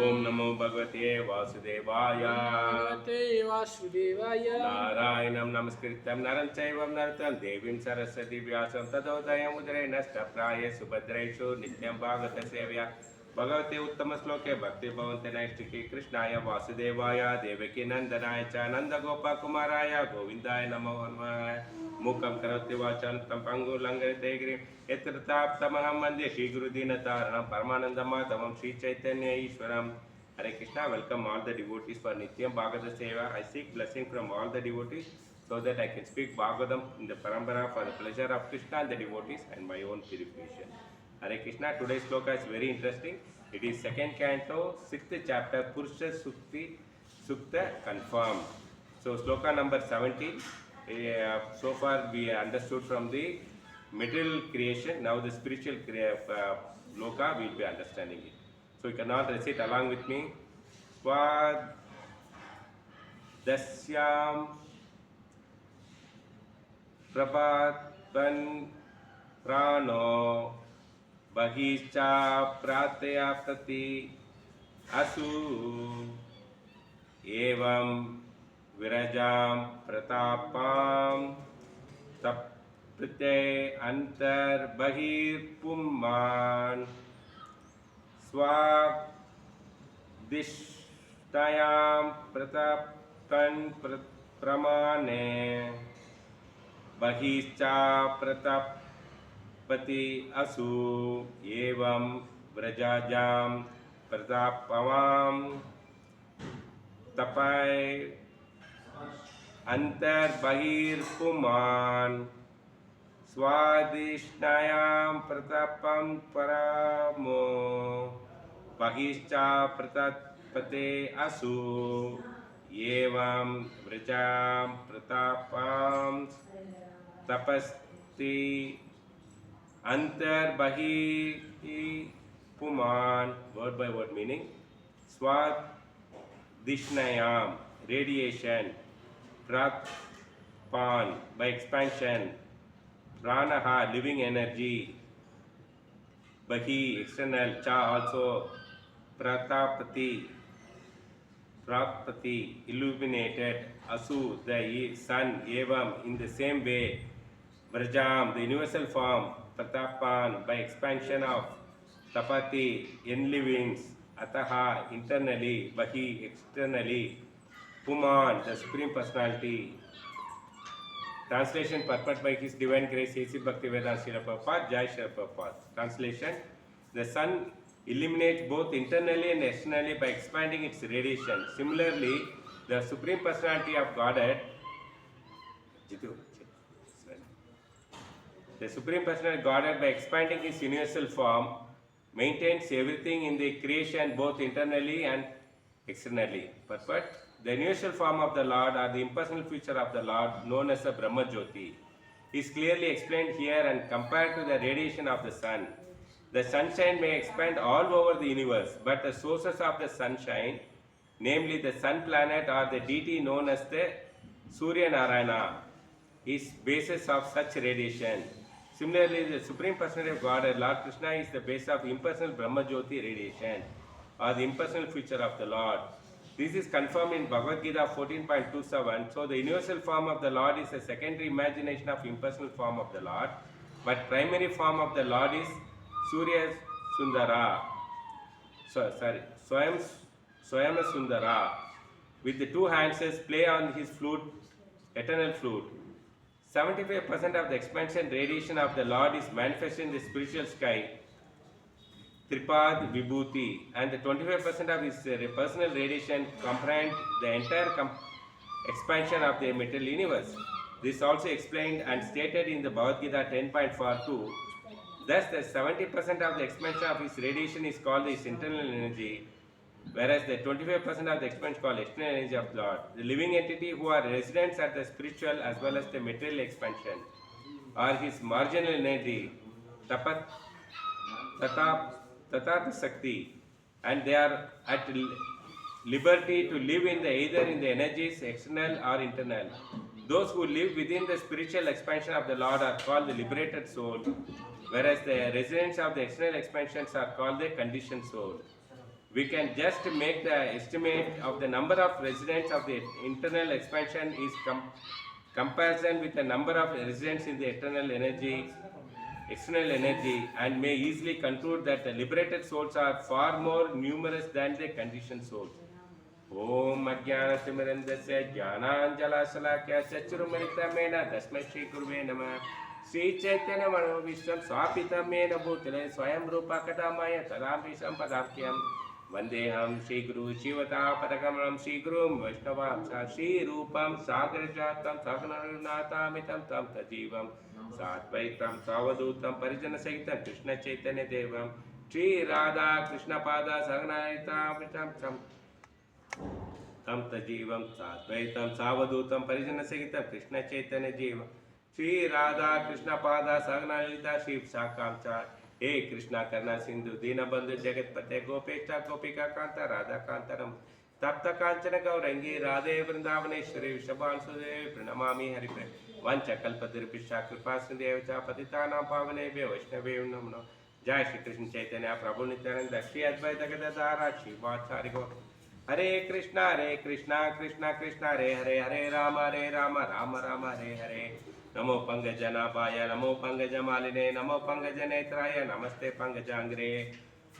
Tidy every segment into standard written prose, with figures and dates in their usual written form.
ओम नमो भगवते वासुदेवाय नारायणं नमस्कृत्यं नरं चैव नरोत्तमं देवीं सरस्वती व्यासं ततो जयमुदरे नष्टप्राये सुभद्रेषु नित्यं भागवत सेवया भगवते उत्तम श्लोके भक्ति भवन्ते नैष्टिकी कृष्णाय वासुदेवाय देवकी नंदनाय च नंदगोपकुमाराय गोविन्दाय नमो नमः मूकं करोति वाचालं पंगु लंघयते गिरिं यत्र ताप्तमहं वन्दे श्रीगुरुदीनतारणं परमानन्दमाधवं श्रीचैतन्य ईश्वरं. Hare Krishna, welcome all the devotees for Nityam Bhagavata Seva. I seek blessing from all the devotees so that I can speak Bhagavatam in the Parambara for the pleasure of Krishna and the devotees and my own purification. Hare Krishna, today's sloka is very interesting. It is second canto, 6th chapter, Purusha Sukta confirmed. So sloka number 17. So far we understood from the material creation. Now the spiritual loka we will be understanding it. So you cannot recite along with me. Svadasyam prabhatvan prano bahischa pratyapati asu evam virajam pratapam tapte antar bahir pumman Swadhishtayam pratapan pramane Bahischa pratapati asu evam vrajajam pratapavam tapai antar bahir puman Swadhishnayam pratapam paramo Bahischa pratapate asu evam vrajam pratapam tapasti antar bahi puman, word by word meaning. Swat dishnayam, radiation. Pratpan, by expansion. Pranaha, living energy. Bahi, external. Cha, also. Pratapati, illuminated. Asu, the sun. Evam, in the same way. Vrajam, the universal form. Pratapan, by expansion of. Tapati, enlivings. Ataha, internally. Bahi, externally. Puman, the Supreme Personality. Translation purport by His Divine Grace A.C. Bhaktivedanta Srila Prabhupada, Jai Srila Prabhupada. Translation: the sun illuminates both internally and externally by expanding its radiation. Similarly, the Supreme Personality of Godhead, the Supreme Personality of Godhead, by expanding His universal form, maintains everything in the creation both internally and externally. Purport: the universal form of the Lord, or the impersonal feature of the Lord, known as the Brahma Jyoti, is clearly explained here and compared to the radiation of the sun. The sunshine may expand all over the universe, but the sources of the sunshine, namely the sun planet or the deity known as the Surya Narayana, is basis of such radiation. Similarly, the Supreme Personality of God, Lord Krishna, is the base of impersonal Brahma Jyoti radiation, or the impersonal feature of the Lord. This is confirmed in Bhagavad Gita 14.27. So the universal form of the Lord is a secondary imagination of impersonal form of the Lord, but primary form of the Lord is Surya Sundara. Swayam Sundara. With the two hands, play on his flute, eternal flute. 75% of the expansion radiation of the Lord is manifested in the spiritual sky, Tripad Vibhuti, and the 25% of his personal radiation comprehend the entire expansion of the material universe. This is also explained and stated in the Bhagavad Gita 10.42. Thus, the 70% of the expansion of his radiation is called his internal energy, whereas the 25% of the expansion is called external energy of the Lord. The living entity who are residents at the spiritual as well as the material expansion are his marginal energy, Tatat Sakti, and they are at liberty to live in either in the energies external or internal. Those who live within the spiritual expansion of the Lord are called the liberated soul, whereas the residents of the external expansions are called the conditioned soul. We can just make the estimate of the number of residents of the internal expansion is comparison with the number of residents in the external energy, and may easily conclude that the liberated souls are far more numerous than the conditioned souls. Om Ajnanatimmirandasya Jnananjalashalakya Chachurumaritamena Tasmai Shri Guruve Namah. Sri Chaitanya Manoviswam Swapitamena Bhutale Swayam Rupa Katamaya Tadamri Sampadapkyam Vandeham Shri Guru Shivata Padakamanam Shri Guru Vaishnavam Shri Rupam Sagarjatam Saganarunatamitam Tam Tajivam Satvaitam Savadutam Parijana Sahitam Krishna Chaitanya Devam Shri Radha Krishna Pada Saganaritam Tam Tajivam Satvaitam Savadutam Parijana Sahitam Krishna Chaitanya Devam Shri Radha Krishna Pada Saganarita Shiv Sakam Cha He Krishna Karna Sindhu Dina Bandhu Jagat Pate Gopesha Gopika Kanta Radha Kantaram Tapta Kanchana Gaurangi Radhe Vrindavaneshwari Vishabhan Sudevi Pranamami Haripre Vancha Kalpadirpisha Kripa Sindhevacha Patitanam Pavanebhyo Vaishnavyo Namno Jai Shri Krishna Chaitanya Prabhu Nityananda Shri Advaita Gadadhara Shri Vatsari Go Hare Krishna Krishna Krishna Hare Hare Hare Rama Rama Rama Hare Hare Namo Pangajanaphaya Namo Pangajamaline Namo Pangajanetraya Namaste Pangajangre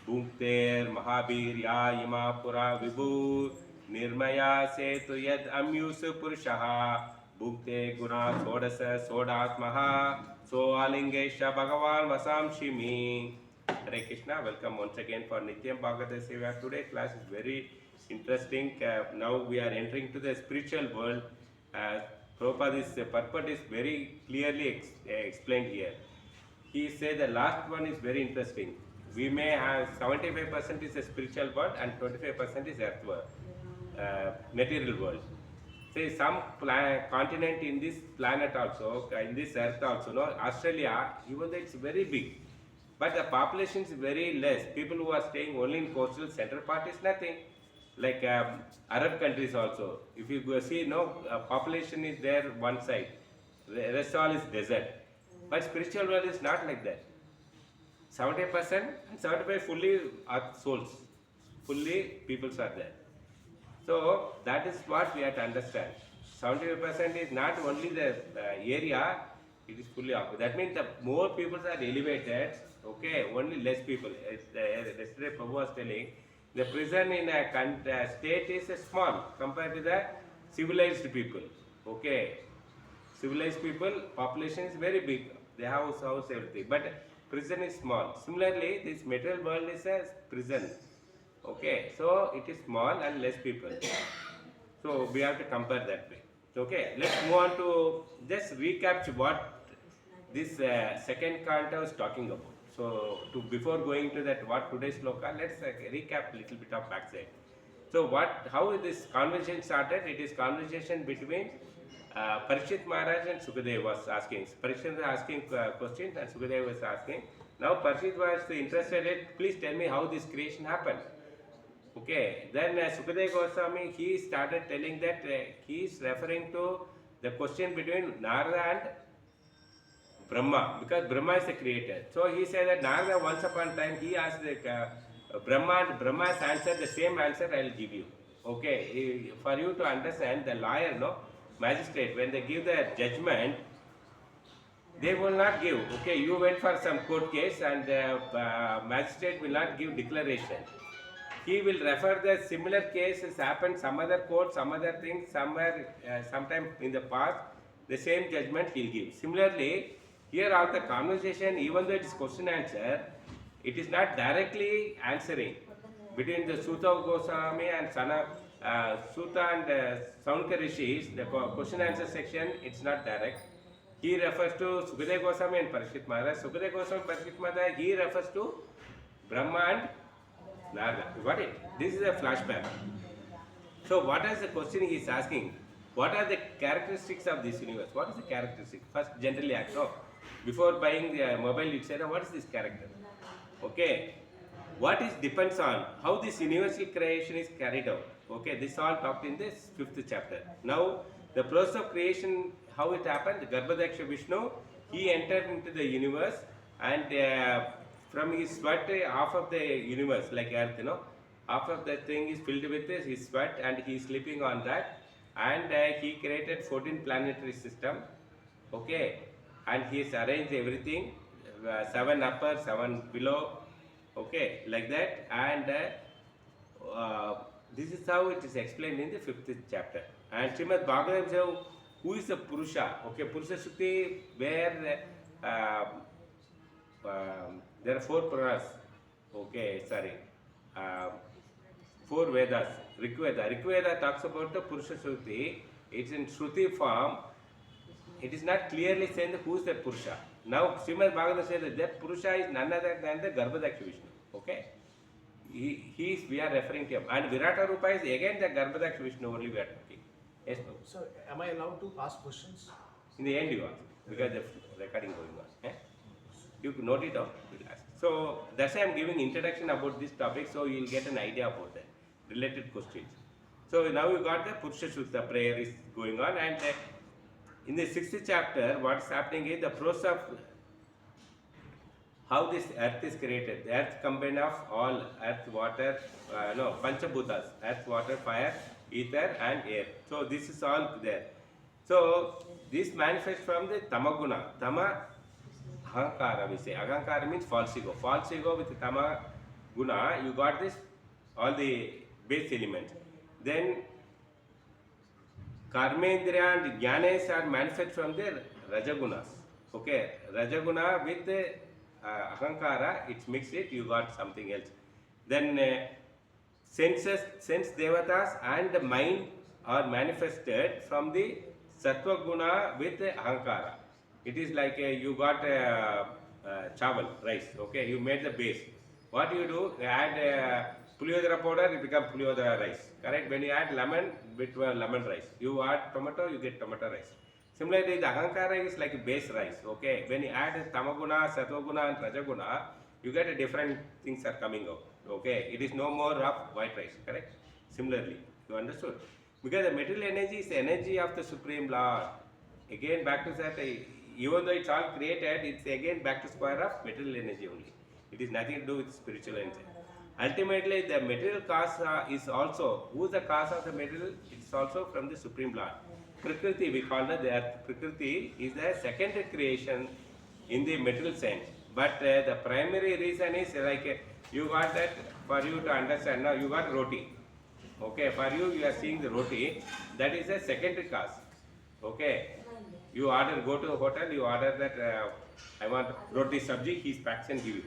Bhukter Mahabirya Ima Pura Vibhu Nirmaya Setu Yad Amyus Purushaha Bhukte Guna Sodasa Sodatmaha So Alingesha Bhagavan Vasam Shimi. Hare Krishna, welcome once again for Nityam Bhagavata Seva. Today class is very interesting. Now we are entering to the spiritual world. Prabhupada's purport is very clearly explained here. He said the last one is very interesting. We may have 75% is a spiritual world and 25% is earth world. material world. Say some continent in this planet also, in this earth also, no, Australia, even though it's very big, but the population is very less. People who are staying only in coastal center part is nothing. Like Arab countries also, if you go see, no, population is there one side, the rest all is desert. But spiritual world is not like that. 70% and 75 fully are souls, fully peoples are there. So that is what we have to understand. 75% is not only the area, it is fully occupied. That means the more people are elevated, okay, only less people. Yesterday Prabhu was telling, the prison in a state is small compared to the civilized people. Okay, civilized people, population is very big. They have house, everything. But prison is small. Similarly, this material world is a prison. Okay, so it is small and less people. So we have to compare that way. Okay, let's move on to just recap what this second canto is talking about. So before going to that what today's sloka, let's recap a little bit of backside. So how this conversation started? It is conversation between Parikshit Maharaj and Sukadeva was asking. Parikshit was asking questions and Sukadeva was asking. Now Parikshit was interested in, please tell me how this creation happened. Okay, then Sukadeva Goswami, he started telling that he is referring to the question between Narada and Brahma, because Brahma is the creator. So he said that Narada once upon a time, he asked Brahma, and Brahma has answered the same answer I will give you. Okay, for you to understand, the lawyer, no, magistrate, when they give the judgment, they will not give. Okay, you went for some court case and magistrate will not give declaration. He will refer the similar cases happened some other court, some other thing, somewhere, sometime in the past, the same judgment he will give. Similarly, here all the conversation, even though it is question answer, it is not directly answering between the Suta Goswami and Suta and Saunka Rishis. The question answer section, it's not direct. He refers to Sukadeva Goswami and Parikshit Maharaj. Sukadeva Goswami and Parikshit Maharaj, he refers to Brahma and Narada. You got it? This is a flashback. So what is the question he is asking? What are the characteristics of this universe? What is the characteristic? First, generally ask. No. Before buying the mobile, you say, what is this character? Okay. What is depends on how this universal creation is carried out. Okay. This all talked in this 5th chapter. Now, the process of creation, how it happened, the Garbhadaksha Vishnu, he entered into the universe and from his sweat, half of the universe, like earth, half of the thing is filled with his sweat and he is sleeping on that. And he created 14 planetary system. Okay. And he has arranged everything, 7 upper, 7 below. Okay, like that. And this is how it is explained in the 5th chapter. And Srimad Bhagavatam says, who is the Purusha? Okay, Purusha Shukti, where there are 4 Puranas. Okay, sorry. 4 Vedas. Rigveda talks about the Purusha Shruti. It's in Shruti form. It is not clearly saying who is that Purusha. Now, Srimad Bhagavatam says that Purusha is none other than the Garbhadaksha Vishnu. Okay? We are referring to him. And Virata Rupa is again the Garbhadaksha Vishnu only we are talking. Yes, no? So, am I allowed to ask questions? In the end you ask, because the recording going on. Eh? You could note it down, we'll ask. So, that's why I am giving introduction about this topic, so you will get an idea about that. Related questions. So, now you got the Purusha Shutta prayer is going on, and in the 6th chapter, what's happening is the process of how this earth is created. The earth combined of all earth, water, Panchabhutas, earth, water, fire, ether and air. So this is all there. So this manifests from the Tamaguna. Tama, Ahankara we say. Ahankara means false ego. False ego with Tama Guna, you got this, all the base elements. Then Karmendriya and Jnanes are manifest from the Rajagunas. Okay, Rajaguna with Ahankara, it's mixed it, you got something else. Then sense devatas and the mind are manifested from the Sattva Guna with Ahankara. It is like you got chawal, rice, okay, you made the base. What you do, add Puliyodara powder, it becomes puliyodara rice. Correct? When you add lemon with lemon rice, you add tomato, you get tomato rice. Similarly, the ahankara is like a base rice. Okay? When you add tamaguna, satoguna, and rajaguna, you get a different things are coming out. Okay? It is no more of white rice. Correct? Similarly, you understood? Because the material energy is the energy of the Supreme Lord. Again, back to that, even though it's all created, it's again back to square of material energy only. It is nothing to do with spiritual energy. Ultimately, the material cause is also, who is the cause of the material? It's also from the Supreme Lord. Prakriti, we call it the earth. Prakriti is the secondary creation in the material sense. But the primary reason is like you got that for you to understand. Now you got roti. Okay, for you, you are seeing the roti. That is a secondary cause. Okay. You order, go to a hotel, you order that I want roti sabji, he packs and give you.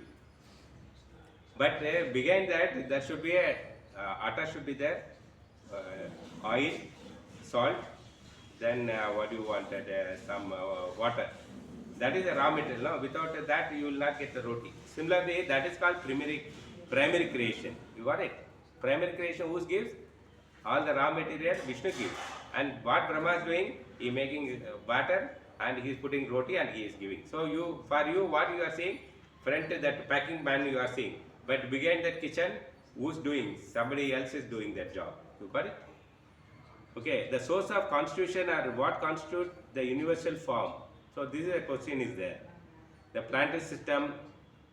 But behind that, there should be a atta should be there, oil, salt, then what do you want? Some water. That is a raw material. No? Without that, you will not get the roti. Similarly, that is called primary creation. You got it? Primary creation, who gives? All the raw material, Vishnu gives. And what Brahma is doing? He is making batter and he is putting roti and he is giving. So for you, what you are seeing? Front that packing man you are seeing. But behind that kitchen, who's doing? Somebody else is doing that job. You got it? Okay, the source of constitution or what constitute the universal form. So this is a question is there. The planetary system,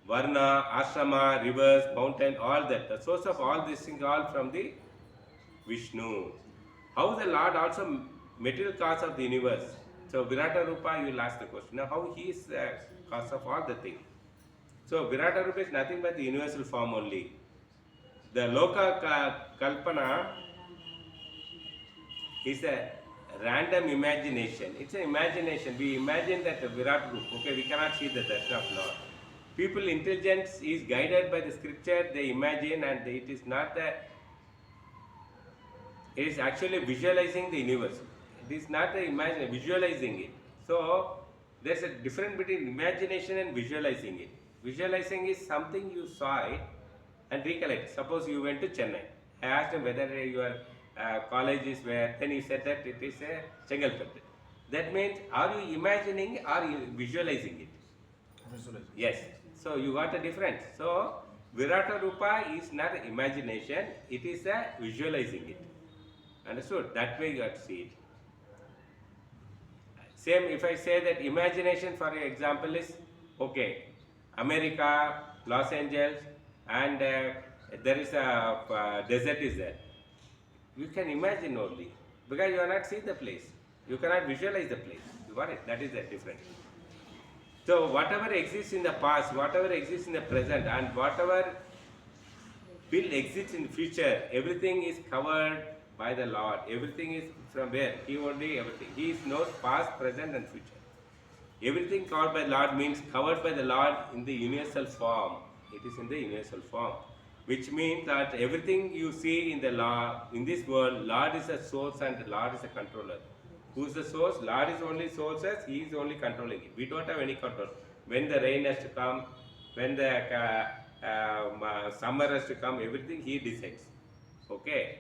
Varna, Ashrama, rivers, mountain, all that. The source of all these things all from the Vishnu. How the Lord also material cause of the universe? So Virata Rupa, you will ask the question. Now how he is the cause of all the things? So Virata Rupa is nothing but the universal form only. The Loka Kalpana is a random imagination. It's an imagination. We imagine that the Virat Rupa. Okay, we cannot see the darshan of Lord. People intelligence is guided by the scripture. They imagine, and it is not the. It is actually visualizing the universe. It is not the visualizing it. So there's a difference between imagination and visualizing it. Visualizing is something you saw it and recollect. Suppose you went to Chennai. I asked him whether your college is where. Then he said that it is a Chengalpattu. That means, are you imagining or are you visualizing it? Visualizing. Yes. So you got a difference. So Virata Rupa is not imagination. It is a visualizing it. Understood? That way you have to see it. Same if I say that imagination for example is, okay, America, Los Angeles, and there is a desert is there. You can imagine only because you are not seeing the place. You cannot visualize the place. You got it? That is the difference. So whatever exists in the past, whatever exists in the present, and whatever will exist in the future, everything is covered by the Lord. Everything is from where? He only everything. He knows past, present, and future. Everything covered by the Lord means covered by the Lord in the universal form. It is in the universal form, which means that everything you see in the Lord, in this world, Lord is a source and Lord is a controller. Who is the source? Lord is only sources. He is only controlling it. We don't have any control. When the rain has to come, when the summer has to come, everything He decides. Okay.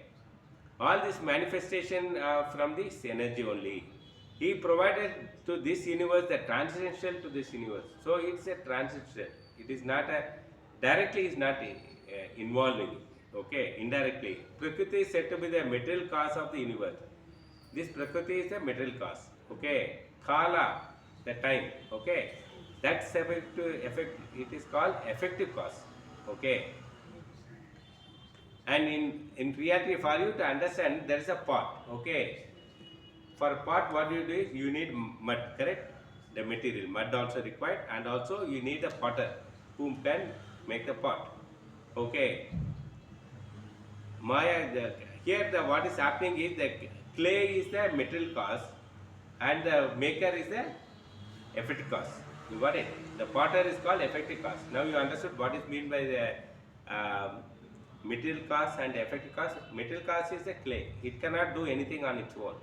All this manifestation from this energy only. He provided to this universe the transcendental to this universe. So it's a transcendental. It is not a directly is not involved in it. Okay, indirectly. Prakriti is said to be the material cause of the universe. This Prakriti is the material cause. Okay, Kala, the time. Okay, that's effect. It is called effective cause. Okay. And in reality, for you to understand, there is a pot. Okay. For a pot, what you do is you need mud, correct? The material, mud also required, and also you need a potter who can make the pot. Okay. Here what is happening is the clay is the material cause and the maker is the effective cause. You got it? The potter is called effective cause. Now you understood what is meant by the material cause and effective cause. Material cause is the clay. It cannot do anything on its own.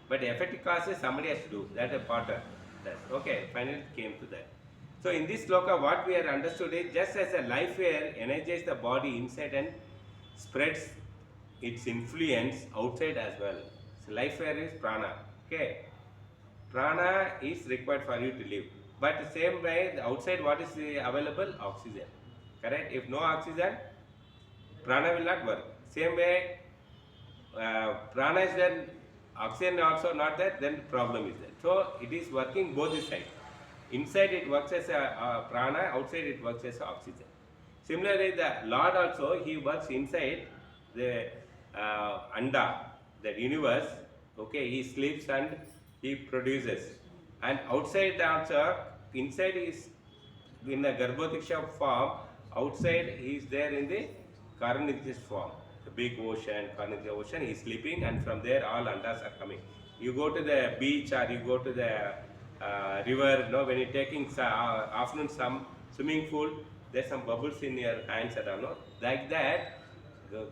But effective cause is somebody has to do. That a potter does. Okay, finally it came to that. So in this sloka, what we have understood is just as a life air energizes the body inside and spreads its influence outside as well. So life air is prana. Okay, prana is required for you to live. But the same way, the outside what is available? Oxygen. Correct? If no oxygen, prana will not work. Same way, prana is there, oxygen also not there, then problem is there. So it is working both the sides. Inside it works as a prana, outside it works as oxygen. Similarly, the Lord also, he works inside the anda, the universe. Okay, he sleeps and he produces. And outside also, inside is in the Garbhodaksha form, outside he is there in the Karanidya form. The big ocean, Karanidya ocean, he is sleeping, and from there all andas are coming. You go to the beach or you go to the river, no, when you're taking afternoon some swimming pool, there's some bubbles in your hands and all, no? Like that, the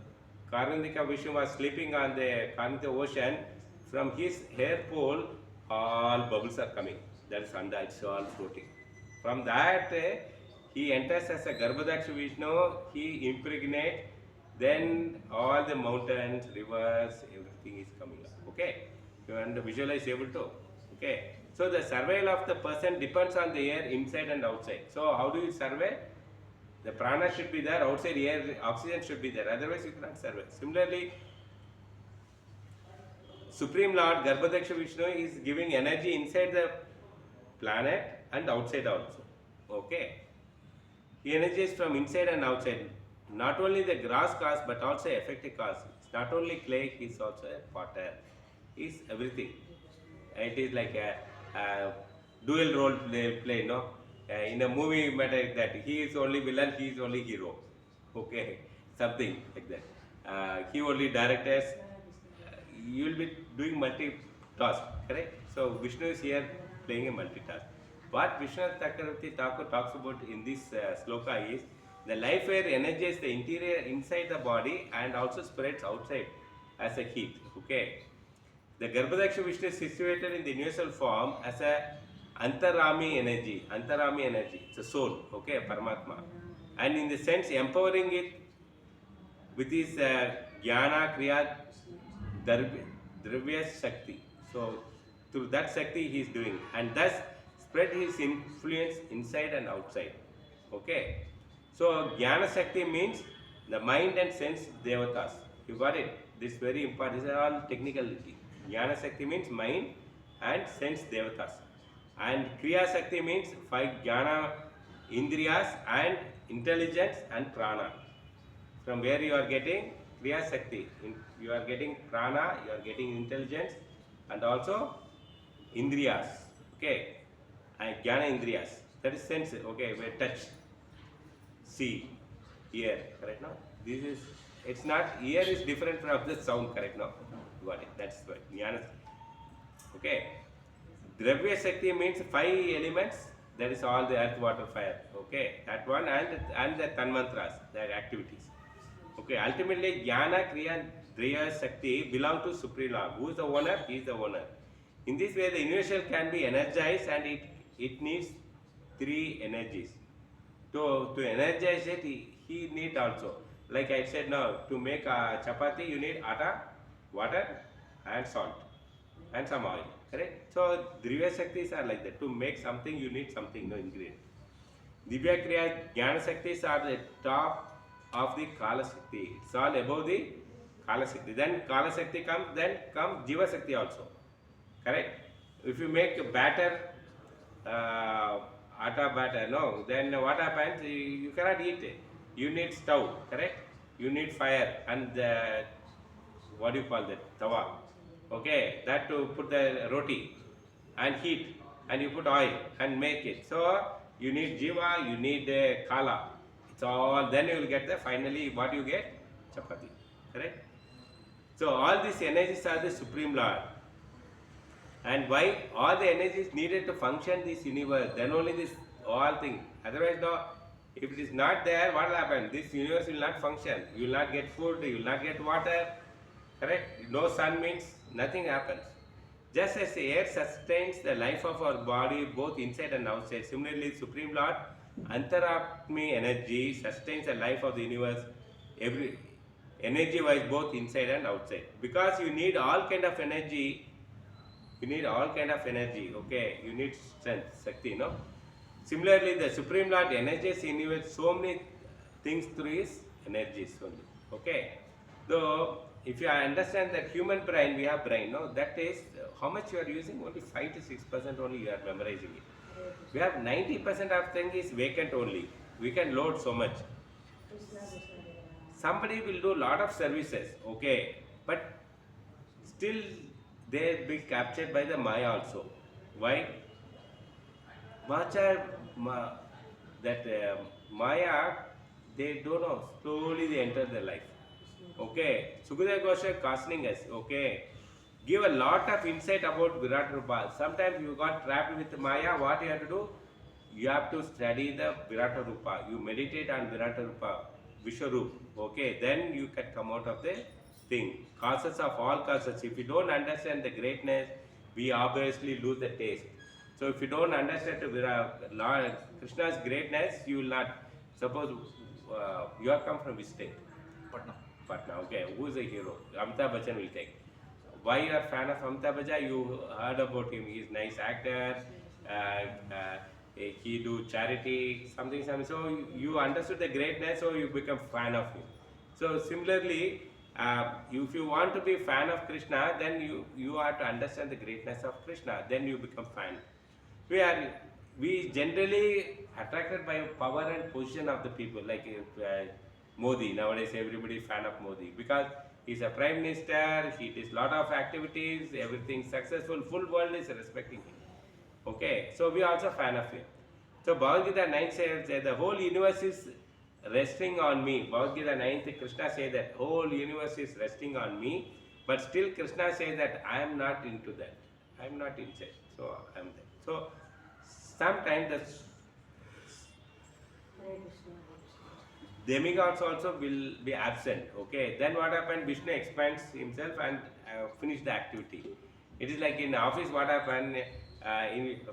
Karnataka Vishnu was sleeping on the Karnataka ocean. From his hair pole, all bubbles are coming. That is anda, it's all floating. From that, he enters as a Garbhodaksha Vishnu, he impregnates, then all the mountains, rivers, everything is coming up. Okay? And visualize able to. Okay? So the survival of the person depends on the air inside and outside. So how do you survey? The prana should be there, outside air, oxygen should be there, otherwise you cannot survive. Similarly, Supreme Lord Garbhodaksha Vishnu is giving energy inside the planet and outside also. Okay? He energizes from inside and outside. Not only the gross cause but also effective cause. It's not only clay, he is also a potter. He is everything. It is like a dual role play, no? In a movie matter like that, he is only villain, he is only hero. Okay, something like that. He only directors. You will be doing multi-task, correct? So Vishnu is here playing a multitask. What Vishnu Chakravarti Thakur talks about in this sloka is the life air energizes the interior inside the body and also spreads outside as a heat. Okay. The Garbhodaksha Vishnu is situated in the universal form as a Antarami energy. Antarami energy. It's a soul. Okay, Paramatma. And in the sense empowering it with his Jnana, Kriya, Dravya Shakti. So through that Shakti he is doing, and thus spread his influence inside and outside. Okay. So Jnana Shakti means the mind and sense devatas. You got it? This is very important. These are all technicality. Jnana Shakti means mind and sense devatas. And Kriya Shakti means 5 Jnana Indriyas and intelligence and prana. From where you are getting Kriya Shakti. You are getting prana, you are getting intelligence and also Indriyas. Okay. And Jnana Indriyas. That is sense. Okay, where touch, see, hear. Correct now? This is, it's not, ear is different from the sound. Correct now? Got it. That's what Jnana. Okay. Dravya Shakti means 5 elements. That is all the earth, water, fire. Okay. That one and the Tanmantras, their activities. Okay. Ultimately, Jnana, Kriya, Dravya Shakti belong to Supreme Lord. Who is the owner? He is the owner. In this way, the universal can be energized, and it needs 3 energies. To energize it, he needs also. Like I said now, to make a chapati, you need atta, water, and salt, and some oil. Correct? So, Dravya Shaktis are like that. To make something, you need something, no ingredient. Divya Kriya, Jnana Shaktis are the top of the Kala Shakti. It's all above the Kala Shakti. Then Kala Shakti comes, then comes Jiva Shakti also. Correct? If you make a batter, atta batter, no, then what happens? You cannot eat it. You need stove, correct? You need fire and what do you call that? Tawa. Okay, that to put the roti and heat, and you put oil and make it. So you need jiva, you need kala. It's all, then you will get the finally what you get? Chapati. Correct? So all these energies are the Supreme Lord. And why all the energies needed to function this universe, then only this all thing. Otherwise, no, if it is not there, what will happen? This universe will not function. You will not get food, you will not get water. Correct? No sun means nothing happens. Just as the air sustains the life of our body both inside and outside, similarly Supreme Lord Antaratmi energy sustains the life of the universe energy wise, both inside and outside, because you need all kind of energy. You need all kind of energy. Okay, you need strength, Shakti, no? Similarly, the Supreme Lord energizes in you with so many things through his energies only. Okay. So, if you understand that human brain, we have brain, no? That is how much you are using, only 5 to 6% only you are memorizing it. We have 90% of thing is vacant only. We can load so much. Somebody will do lot of services, okay, but still they be captured by the Maya also. Why? Macha, that Maya, they don't know. Slowly they enter their life. Okay, Sukadeva Goswami cautioning us. Okay, give a lot of insight about Virat Rupa. Sometimes you got trapped with Maya. What you have to do? You have to study the Virat Rupa. You meditate on Virat Rupa, Vishwarup. Okay, then you can come out of the thing. Causes of all causes. If you don't understand the greatness, we obviously lose the taste. So if you don't understand Lord Krishna's greatness, you will not. Suppose you have come from which state? Patna. Patna. Okay, who is the hero? Amitabh Bachchan will take. Why you are fan of Amitabh Bachchan? You heard about him. He is nice actor. He do charity, something. So you understood the greatness, so you become fan of him. So similarly, if you want to be fan of Krishna, then you have to understand the greatness of Krishna. Then you become fan. We generally attracted by power and position of the people, like Modi. Nowadays everybody is fan of Modi because he's a prime minister, he does lot of activities, everything successful, full world is respecting him. Okay, so we are also fan of him. So Bhagavad Gita 9 says that the whole universe is resting on me. Bhagavad Gita 9th, Krishna says that whole universe is resting on me, but still Krishna says that I am not into that. I am not inside. So I am there. So sometimes the demigods also will be absent. Okay, then what happened? Vishnu expands himself and finish the activity. It is like in office. What happened?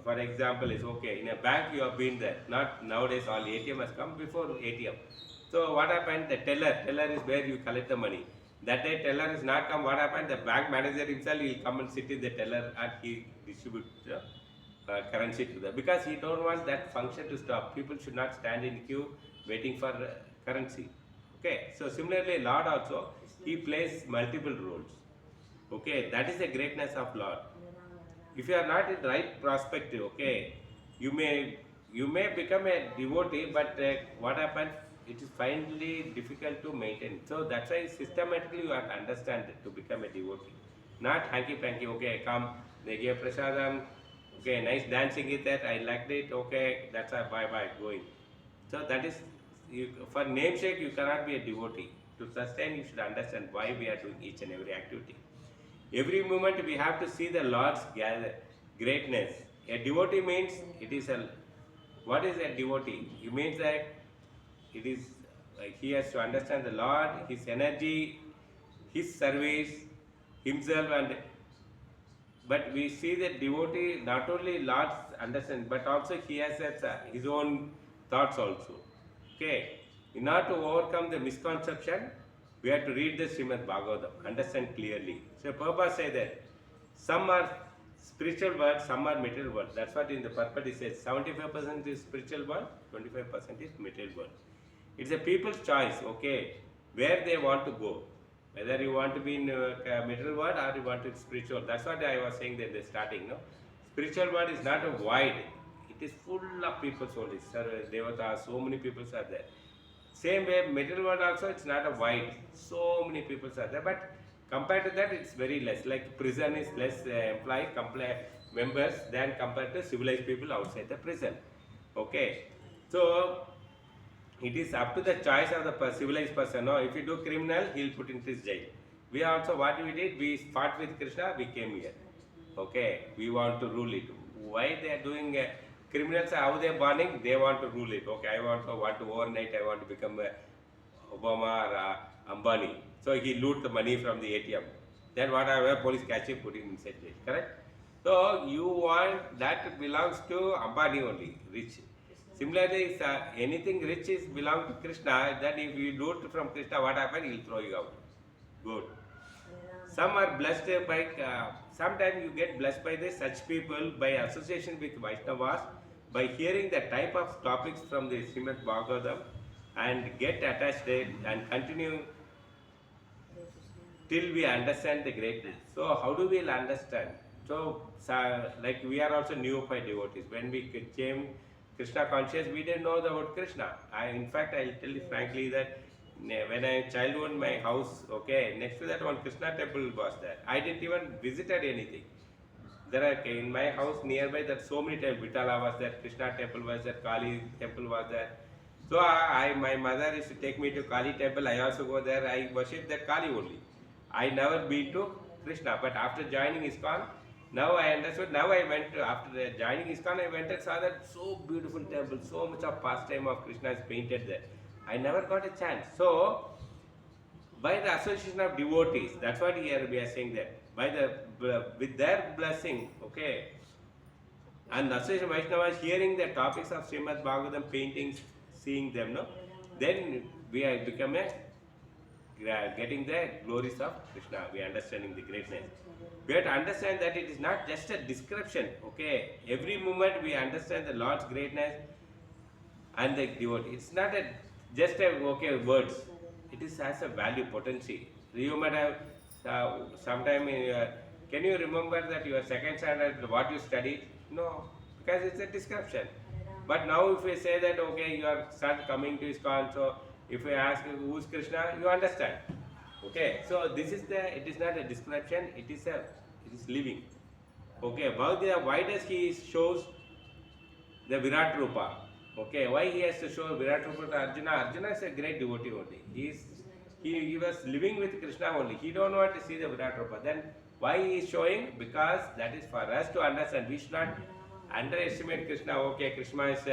For example, is okay. In a bank, you have been there. Not nowadays. All ATM has come before ATM. So what happened? The teller is where you collect the money. That day teller is not come. What happened? The bank manager himself will come and sit in the teller and he distribute currency to them, because he don't want that function to stop. People should not stand in queue waiting for currency. Okay, so similarly Lord also, he plays multiple roles. Okay, that is the greatness of Lord. If you are not in right perspective, okay, you may become a devotee, but what happens? It is finally difficult to maintain. So that's why systematically you have to understand it to become a devotee. Not hanky panky. Okay, come, they give prasadam. Okay, nice dancing is that, I liked it, okay, that's a bye going. So that is, for namesake you cannot be a devotee. To sustain, you should understand why we are doing each and every activity. Every moment we have to see the Lord's greatness. A devotee means, what is a devotee? It means that it is, he has to understand the Lord, his energy, his service, himself, but we see that devotee not only Lord's understand, but also he has his own thoughts also. Okay, in order to overcome the misconception, we have to read the Srimad Bhagavatam, understand clearly. So Prabhupada said that some are spiritual words, some are material words. That's what in the purport it says, 75% is spiritual word, 25% is material word. It's a people's choice, okay, where they want to go. Whether you want to be in material world or you want to be spiritual. That's what I was saying in the starting. No? Spiritual world is not a void. It is full of people only. Devatas, so many people are there. Same way, material world also, it's not a void. So many people are there. But compared to that, it's very less. Like prison is less members than compared to civilized people outside the prison. Okay. So it is up to the choice of the civilized person. No, if you do criminal, he'll put into his jail. We also, what we did, we fought with Krishna, we came here. Okay, we want to rule it. Why they are doing criminals? How they are burning? They want to rule it. Okay, I want to overnight. I want to become Obama or Ambani. So he loot the money from the ATM. Then whatever police catch him, put him inside jail. Correct? So you want that belongs to Ambani only, rich. Similarly, anything rich is belong to Krishna. Then if you do it from Krishna, what happens? He'll throw you out. Good. Some are blessed by, sometimes you get blessed by such people by association with Vaishnavas, by hearing the type of topics from the Srimad Bhagavatam and get attached it and continue till we understand the greatness. So how do we understand? So like we are also neophyte devotees. When we came Krishna conscious, we didn't know about Krishna. In fact, I'll tell you frankly that when I childhood, my house, okay, next to that one Krishna temple was there. I didn't even visited anything. There are in my house nearby that so many temples. Vitala was there, Krishna temple was there, Kali temple was there. So my mother used to take me to Kali temple. I also go there. I worship that Kali only. I never been to Krishna. But after joining ISKCON, now I understood. Now I went to, after joining ISKCON, I went and saw that so beautiful temple, so much of pastime of Krishna is painted there. I never got a chance. So, by the association of devotees, that's what here we are saying that. By with their blessing, okay, and association Vaishnavas hearing the topics of Srimad Bhagavatam paintings, seeing them, no, then we are become getting the glories of Krishna. We are understanding the greatness. We have to understand that it is not just a description, okay. Every moment we understand the Lord's greatness and the devotee. It's not just words. It is has a value potential. You might have sometime in your, can you remember that your second standard what you studied? No, because it's a description. But now if we say that okay, you are start coming to ISKCON, so if we ask who is Krishna, you understand. Okay, so this is it is not a description, it is living. Okay, why does he shows the Virat Rupa? Okay, why he has to show Virat Rupa to Arjuna? Arjuna is a great devotee only. He was living with Krishna only. He don't want to see the Virat Rupa. Then why he is showing? Because that is for us to understand. We should not underestimate Krishna. Okay, Krishna is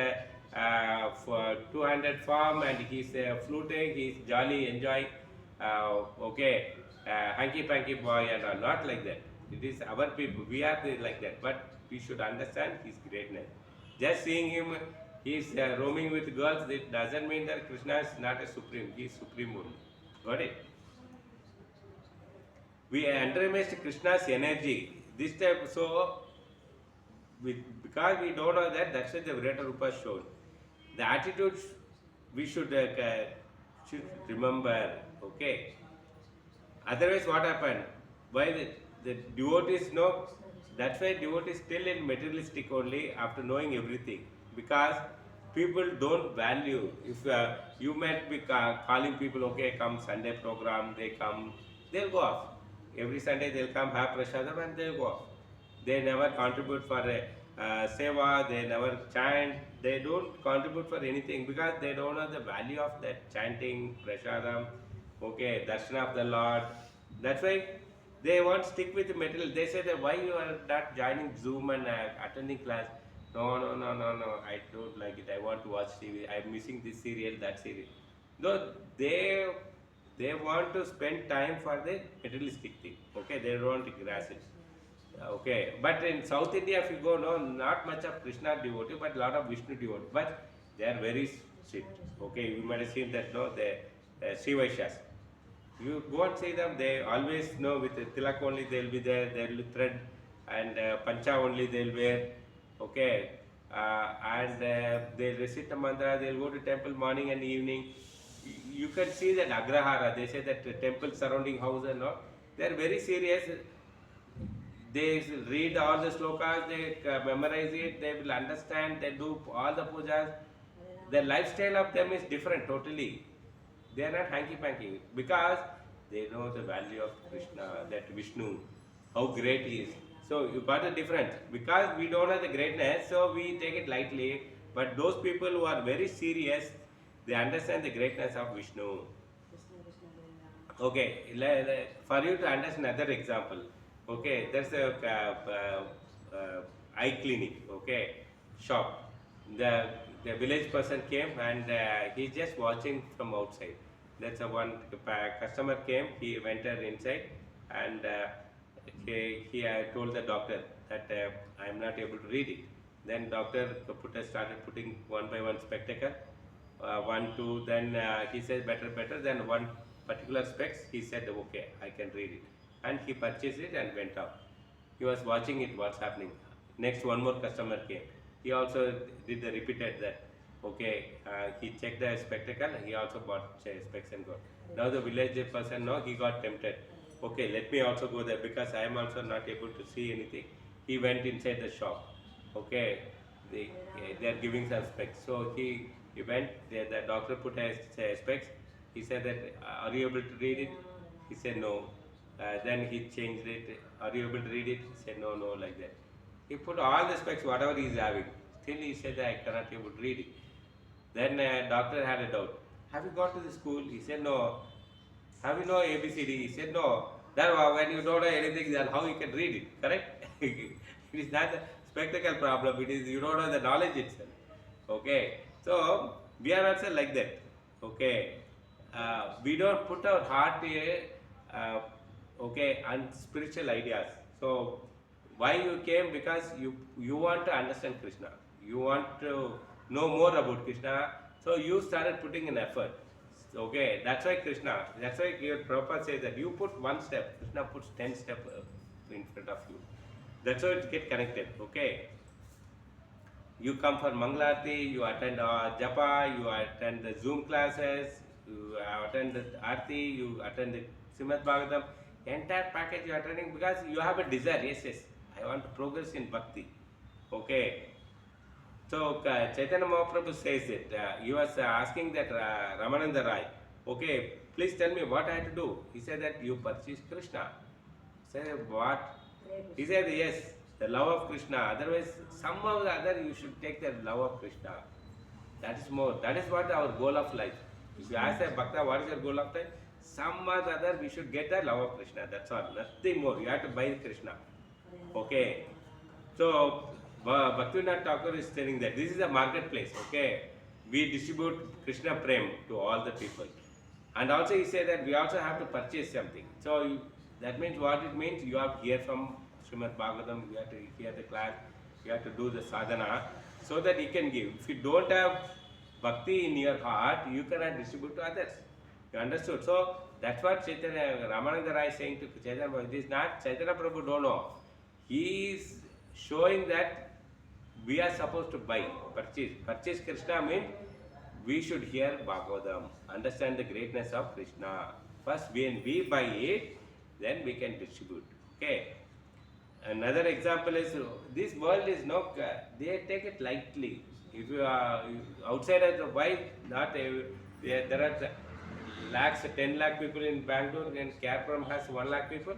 for 200 form and he is fluting, he is jolly, enjoying. Okay, hanky-panky boy and all. Not like that. It is our people. We are like that. But we should understand his greatness. Just seeing him, he is roaming with girls, it doesn't mean that Krishna is not a supreme. He is supreme only. Got it? We underestimate Krishna's energy. This type, so because we don't know that, that's why the Virat Rupa showed. The attitudes we should remember. Okay. Otherwise, what happened? Why the devotees know? That's why devotees still in materialistic only after knowing everything. Because people don't value. If you might be calling people, okay, come Sunday program, they come, they'll go off. Every Sunday they'll come, have prasadam and they'll go off. They never contribute for seva, they never chant, they don't contribute for anything because they don't know the value of that chanting, prasadam, okay, darshan of the Lord. That's why they won't stick with the material. They say that why you are not joining Zoom and attending class. No, I don't like it. I want to watch TV. I'm missing this serial, that serial. No, they want to spend time for the materialistic thing. Okay, they don't want to grasp it. Okay, but in South India, if you go, no, not much of Krishna devotee, but lot of Vishnu devotee. But they are very strict. Okay, you might have seen that, no, the Shivaishas. You go and see them, they always know with tilak only they'll be there, they'll thread and pancha only they'll wear. Okay, and they'll recite the mantra, they'll go to temple morning and evening. You can see that agrahara, they say that the temple surrounding house and all, they're very serious. They read all the slokas, they memorize it, they will understand, they do all the pujas. The lifestyle of them is different totally. They are not hanky-panky because they know the value of Krishna, that Vishnu, how great he is. So you got a difference. Because we don't know the greatness, so we take it lightly. But those people who are very serious, they understand the greatness of Vishnu. Okay, for you to understand another example. Okay, there's a eye clinic, okay, shop. The village person came and he's just watching from outside. That's one customer came, he went inside and he told the doctor that I am not able to read it. Then doctor started putting one by one spectacle, one, two. Then he said better. Then one particular specs, he said okay, I can read it, and he purchased it and went out. He was watching it, what's happening. Next, one more customer came. He also did the repeated that. Okay, he checked the spectacle. He also bought specs and got. Now the village person, no, he got tempted. Okay, let me also go there because I am also not able to see anything. He went inside the shop. Okay, they are giving some specs. So he went. The doctor put a specs. He said that are you able to read it? He said no. Then he changed it. Are you able to read it? He said no, like that. He put all the specs, whatever he is having. Still he said that I cannot able to read it. Then doctor had a doubt. Have you gone to the school? He said no. Have you know ABCD? He said no. Then when you don't know anything, then how you can read it? Correct? It is not the spectacle problem. It is you don't know the knowledge itself. Okay. So we are also like that. Okay. We don't put our heart okay, on spiritual ideas. So why you came? Because you want to understand Krishna. You want to know more about Krishna. So you started putting an effort. Okay, that's why your Prabhupada says that you put one step, Krishna puts 10 steps in front of you. That's how it get connected. Okay. You come for Mangalarti, you attend Japa, you attend the Zoom classes, you attend the Aarti, you attend the Srimad Bhagavatam, entire package you are attending because you have a desire. Yes, I want to progress in bhakti. Okay. So Chaitanya Mahaprabhu says it. He was asking that Ramananda Rai, okay, please tell me what I have to do. He said that you purchase Krishna. He said what? He said yes, the love of Krishna. Otherwise, somehow or the other you should take the love of Krishna. That is more. That is what our goal of life. If you ask a Bhakta, what is your goal of life? Some or the other we should get the love of Krishna. That's all. Nothing more. You have to buy Krishna. Okay. So Bhaktivinoda Thakur is telling that this is a marketplace. Okay. We distribute Krishna Prem to all the people. And also he said that we also have to purchase something. So that means what it means? You have to hear from Srimad Bhagavatam, you have to hear the class, you have to do the sadhana so that you can give. If you don't have bhakti in your heart, you cannot distribute to others. You understood? So that's what Chaitanya Ramananda Rai is saying to Chaitanya Prabhu. It is not Chaitanya Prabhu don't know. He is showing that we are supposed to buy, purchase. Purchase Krishna means we should hear Bhagavatam, understand the greatness of Krishna. First, when we buy it, then we can distribute. Okay. Another example is this world is they take it lightly. If you are outside of the why not there are lakhs, 10 lakh people in Bangalore and Kerpuram has 1 lakh people.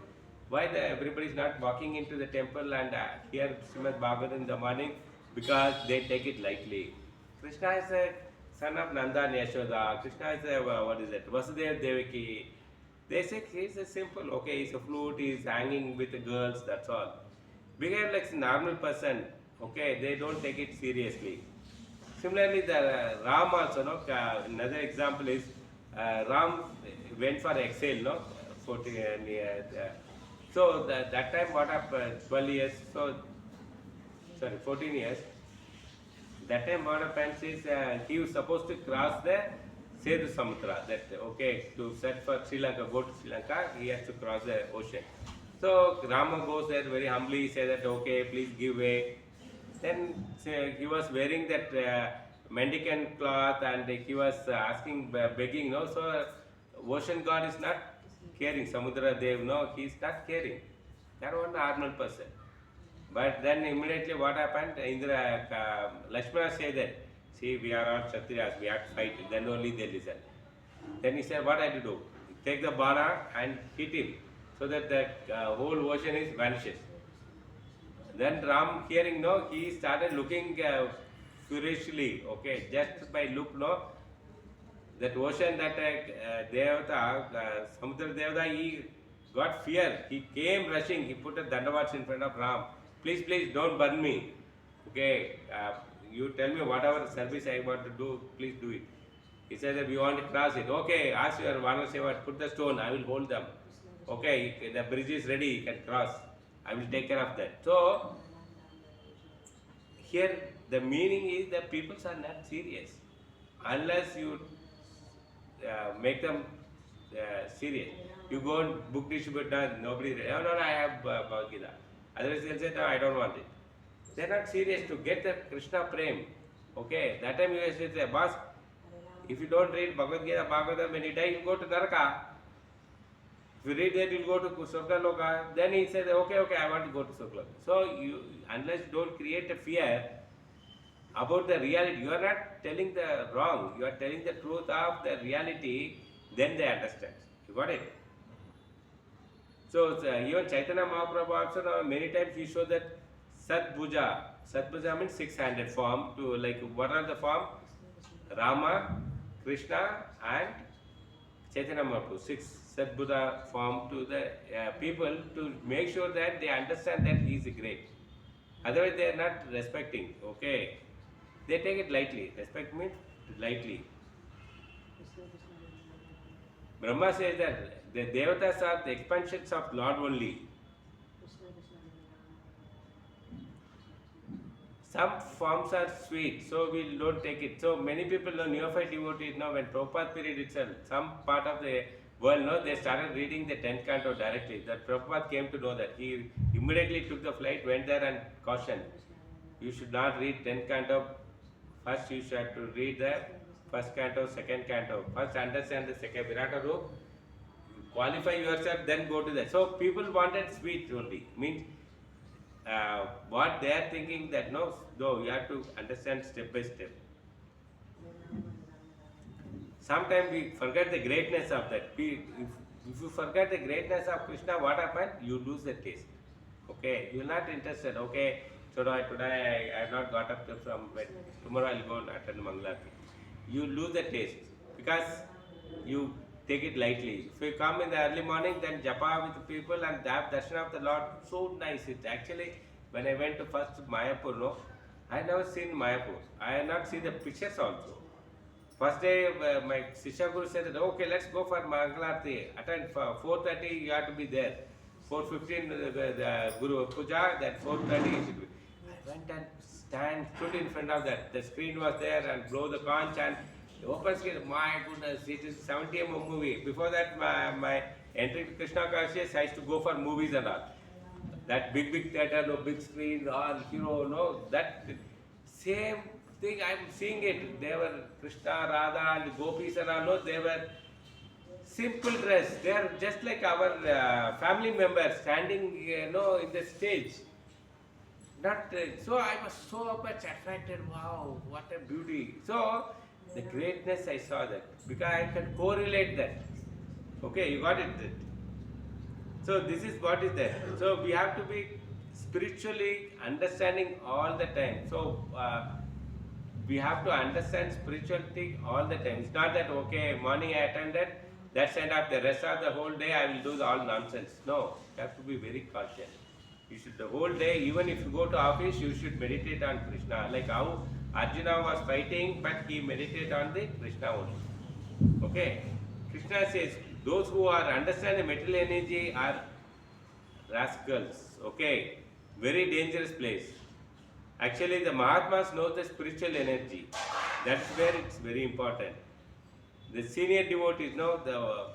Why everybody is not walking into the temple and hear Srimad Bhagavatam in the morning? Because they take it lightly. Krishna is a son of Nanda and Yashoda. Krishna is a Vasudeva Devaki. They say he's a simple, okay, he's a flute, he's hanging with the girls, that's all. Behave like a normal person, okay, they don't take it seriously. Similarly, the Ram also, another example is Ram went for exile, 14 years. So that time what happened, 12 years, 14 years. That time what happens is he was supposed to cross the Sedu Samudra, that okay, to set for Sri Lanka, go to Sri Lanka, he has to cross the ocean. So Rama goes there very humbly, he said that okay, please give way. Then he was wearing that mendicant cloth and he was asking, begging, so ocean god is not caring, Samudra Dev, he is not caring. That was a normal person. But then immediately what happened, Lakshmana said that, see, we are all Kshatriyas, we have to fight, then only they listen. Then he said, what I have to do? Take the bana and hit him, so that the whole ocean is vanishes. Then Ram hearing, he started looking furiously, okay, just by look, that ocean, that Devata, Samudra Devata, he got fear, he came rushing, he put a dandavats in front of Ram. Please, don't burn me. Okay, you tell me whatever service I want to do, please do it. He said that we want to cross it. Okay, ask your Vana Seva, put the stone, I will hold them. Okay, the bridge is ready, you can cross. I will take care of that. So, here the meaning is that people are not serious unless you make them serious. You go and book distributor, nobody, oh no, I have Bhagavad Gita. Otherwise they'll say, no, I don't want it. They're not serious to get the Krishna Prem. Okay, that time you say, boss, if you don't read Bhagavad Gita, Bhagavatam, when you die, you go to Naraka. If you read that, you'll go to Surga Loka. Then he says, okay, I want to go to Surga Loka. So, unless you don't create a fear about the reality, you are not telling the wrong, you are telling the truth of the reality, then they understand. You got it? So, even Chaitanya Mahaprabhu also, now, many times he showed that Satbhuja. Satbhuja means six-handed form. To like, what are the form? Rama, Krishna and Chaitanya Mahaprabhu. Six Satbhuja form to the people to make sure that they understand that he is great. Otherwise they are not respecting. Okay. They take it lightly. Respect means lightly. Brahma says that the Devatas are the expansions of Lord only. Some forms are sweet, so we don't take it. So many people know neophyte devotees now when Prabhupada period itself, some part of the world know they started reading the 10th canto directly. That Prabhupada came to know that. He immediately took the flight, went there and cautioned. You should not read 10th canto. First you should have to read the first canto, second canto. First understand the second Virata Roop. Qualify yourself, then go to that. So people wanted sweet only. Means what they are thinking that no, you have to understand step by step. Sometimes we forget the greatness of that. If you forget the greatness of Krishna, what happens? You lose the taste. Okay, you are not interested. Okay, so today I have not got up from bed. Tomorrow I will go and attend Mangalarti. You lose the taste because you take it lightly. If you come in the early morning, then japa with people and have darshan of the Lord, so nice. It actually, when I went to first Mayapur, no, I had never seen Mayapur. I had not seen the pictures also. First day, my Sisha Guru said that, okay, let's go for Mangalarti. Attend for 4:30, you have to be there. 4:15, the Guru Puja, then 4:30 you should be. I went and stood in front of that. The screen was there and blow the conch and the open screen. My goodness, it is 70 mm movie. Before that, my entry to Krishna Consciousness, I used to go for movies and all. That big theater, no big screen, all hero, no, that same thing I'm seeing it. They were Krishna, Radha and gopis and all, no, they were simple dress. They are just like our family members standing, in the stage. Not so I was so much attracted. Wow, what a beauty! So the greatness I saw that because I can correlate that. Okay, you got it. So this is what is there. So we have to be spiritually understanding all the time. So we have to understand spirituality all the time. It's not that okay, morning I attended, that's end of the rest of the whole day I will do all nonsense. No, you have to be very cautious. You should the whole day, even if you go to office, you should meditate on Krishna. Like how Arjuna was fighting, but he meditated on the Krishna only. Okay, Krishna says those who are understand the material energy are rascals. Okay, very dangerous place. Actually, the Mahatmas know the spiritual energy. That's where it's very important. The senior devotees know the.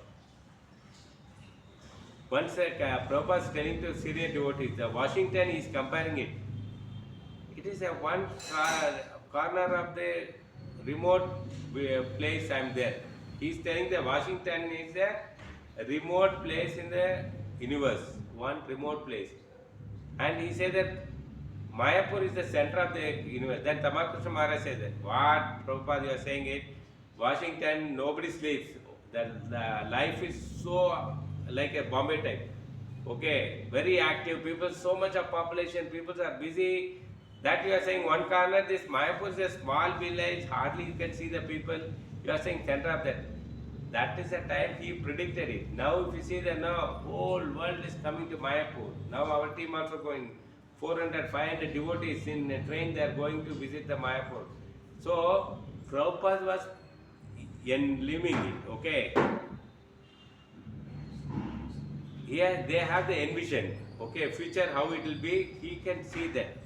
Once Prabhupada is telling to senior devotees, the Washington is comparing it. It is a one corner of the remote place I am there. He is telling the Washington is a remote place in the universe, one remote place. And he said that Mayapur is the center of the universe. Then Tamakrishna Maharaj said that, what Prabhupada you are saying it, Washington nobody sleeps. The life is so like a Bombay type. Okay, very active people, so much of population, people are busy. That you are saying one corner, this Mayapur is a small village, hardly you can see the people. You are saying center of that. That is the time he predicted it. Now if you see that now whole world is coming to Mayapur. Now our team also going 400, 500 devotees in a train, they are going to visit the Mayapur. So Prabhupada was living it, okay. Here they have the envision, okay, future how it will be, he can see that.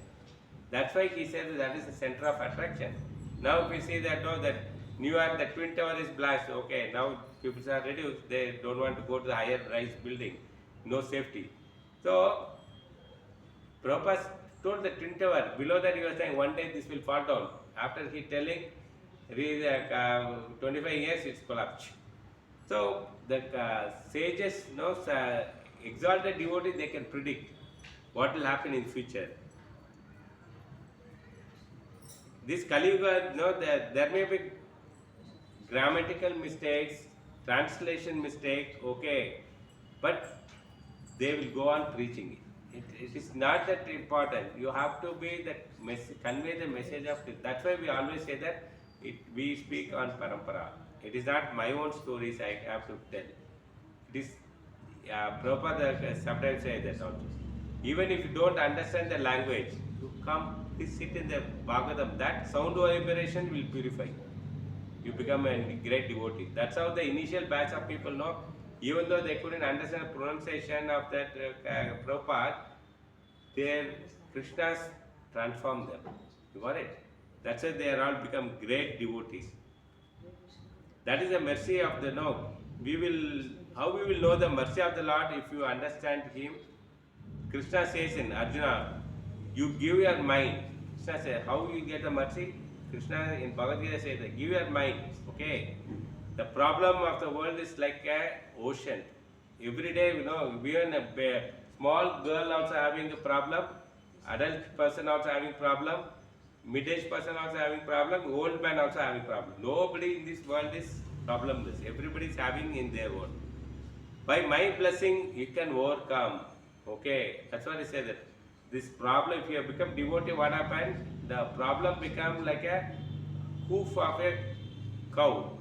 That's why he said that is the center of attraction. Now if we see that no, that New York, the Twin Tower is blast. Okay, now people are reduced. They don't want to go to the higher rise building. No safety. So Prabhupada told the Twin Tower, below that he was saying one day this will fall down. After he telling, 25 years it's collapsed. So the sages, exalted devotees, they can predict what will happen in future. This Kali Yuga, there may be grammatical mistakes, translation mistakes, okay, but they will go on preaching it. It is not that important. You have to be that convey the message of it. That's why we always say that we speak on parampara. It is not my own stories I have to tell. It is Prabhupada sometimes say that also. Even if you don't understand the language, you come, please sit in the Bhagavatam. That sound vibration will purify. You become a great devotee. That's how the initial batch of people know. Even though they couldn't understand the pronunciation of that Prabhupada, their Krishnas transformed them. You got it? That's why they are all become great devotees. That is the mercy of the no. How we will know the mercy of the Lord if you understand Him? Krishna says in Arjuna, you give your mind. Krishna says, how you get the mercy? Krishna in Bhagavad Gita says, give your mind. Okay. The problem of the world is like an ocean. Every day, even a small girl also having a problem, adult person also having problem, mid-age person also having problem, old man also having problem. Nobody in this world is problemless. Everybody is having in their own. By my blessing, you can overcome. Okay, that's what I say that. This problem, if you have become devotee, what happens? The problem becomes like a hoof of a cow,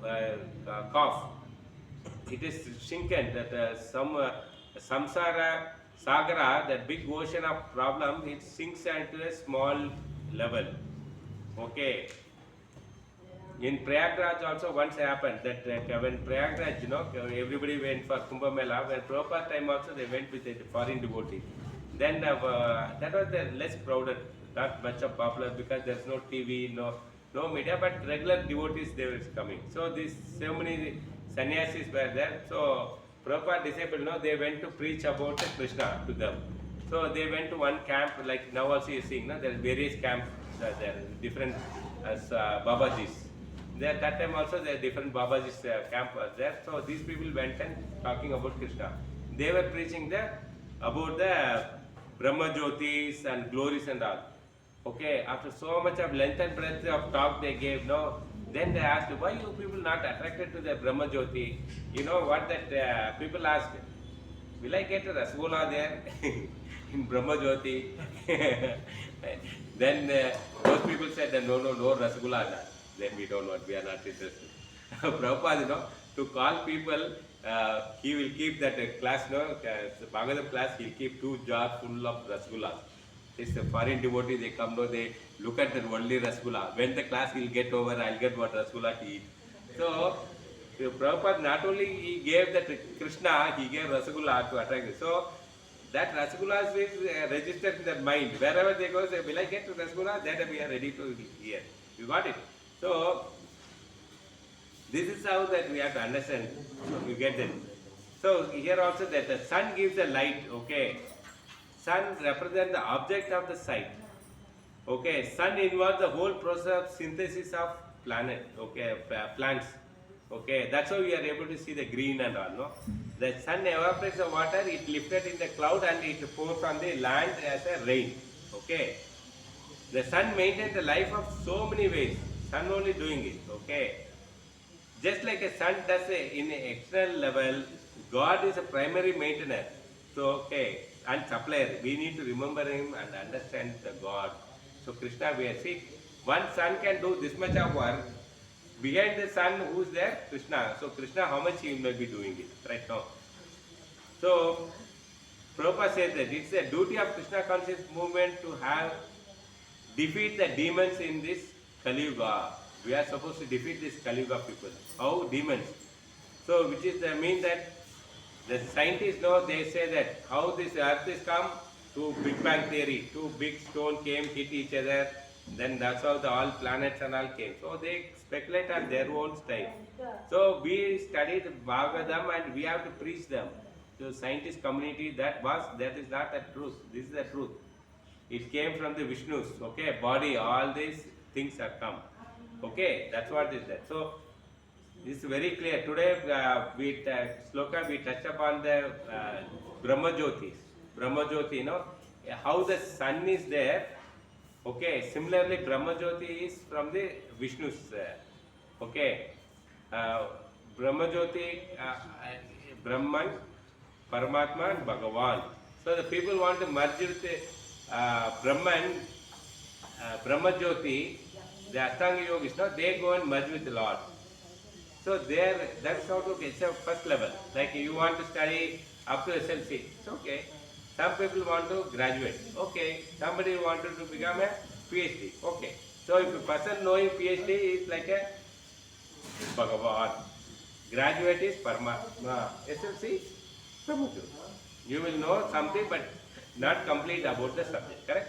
calf. It is shinken that some samsara sagara, that big ocean of problem, it sinks into a small level. Okay. In Prayagraj also once happened that when Prayagraj, everybody went for Kumbh Mela. When Prabhupada time also they went with a foreign devotee. Then that was the less crowded, not much of popular because there's no TV, no media, but regular devotees they were coming. So so many sannyasis were there. So Prabhupada disciples, they went to preach about Krishna to them. So they went to one camp, like now also you're seeing, there are various camps there, different as Babajis. There that time also there are different Babajis camp was there. So these people went and talking about Krishna. They were preaching about the Brahma Jyotis and glories and all. Okay, after so much of length and breadth of talk they gave, then they asked, why you people not attracted to the Brahma Jyoti? You know what that people asked? Will I get a Rasgulla there in Brahma Jyoti? Then those people said, no Rasgulla. Then we don't want, we are not interested. Prabhupada, to call people, he will keep that class, Bhagavatam class, he'll keep 2 jars full of Rasgullas. It's a foreign devotee, they come, they look at the only Rasgulla. When the class will get over, I'll get what Rasgulla to eat. So, Prabhupada not only he gave that Krishna, he gave Rasgulla to attract. So, that Rasgulla is registered in their mind. Wherever they go, say, will I get to Rasgulla? Then we are ready to hear. You got it? So, this is how that we have to understand. You get it. So, here also that the sun gives the light, okay. Sun represents the object of the sight. Okay, sun involves the whole process of synthesis of planet, okay, plants. Okay, that's how we are able to see the green and all, no? The sun evaporates the water, it lifted in the cloud and it pours on the land as a rain. Okay. The sun maintains the life of so many ways. Sun only doing it, okay. Just like a sun does in an external level, God is a primary maintainer. So, okay, and supplier. We need to remember Him and understand the God. So, Krishna, we see, one sun can do this much of work. Behind the sun, who's there? Krishna. So, Krishna, how much He may be doing it right now? So, Prabhupada says that it's the duty of Krishna conscious movement to defeat the demons in this Kali Yuga. We are supposed to defeat this Kali Yuga people. How? Demons. So, which is the mean that the scientists know, they say that how this earth is come, Two Big Bang theory, two big stone came, hit each other, then that's how the all planets and all came. So they speculate on their own style. So we studied Bhagavatam and we have to preach them to scientist community that is not the truth. This is the truth. It came from the Vishnus, okay, body, all these things are come. Okay, that's what is that. So this is very clear. Today sloka we touch upon the Brahma Jyoti. Brahma Jyoti, how the sun is there. Okay, similarly Brahma Jyoti is from the Vishnu's. Okay, Brahma Jyoti, Brahman, Paramatma and Bhagavan. So the people want to merge with Brahman, Brahma Jyoti, the Ashtanga yogis, they go and merge with the Lord. So there, that's how to get a first level. Like you want to study up to SLC, it's okay. Some people want to graduate, okay. Somebody wanted to become a PhD, okay. So if a person knowing PhD is like a Bhagavan, graduate is Paramatma, SLC, Prabhu. You will know something but not complete about the subject, correct?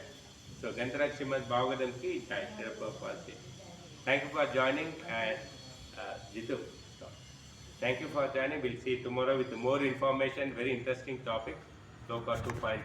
So Gantharaj Srimad Bhagavatam ki jai. Thank you for joining and Jitu. Thank you for joining. We'll see you tomorrow with more information, very interesting topic. Sloka 2.0.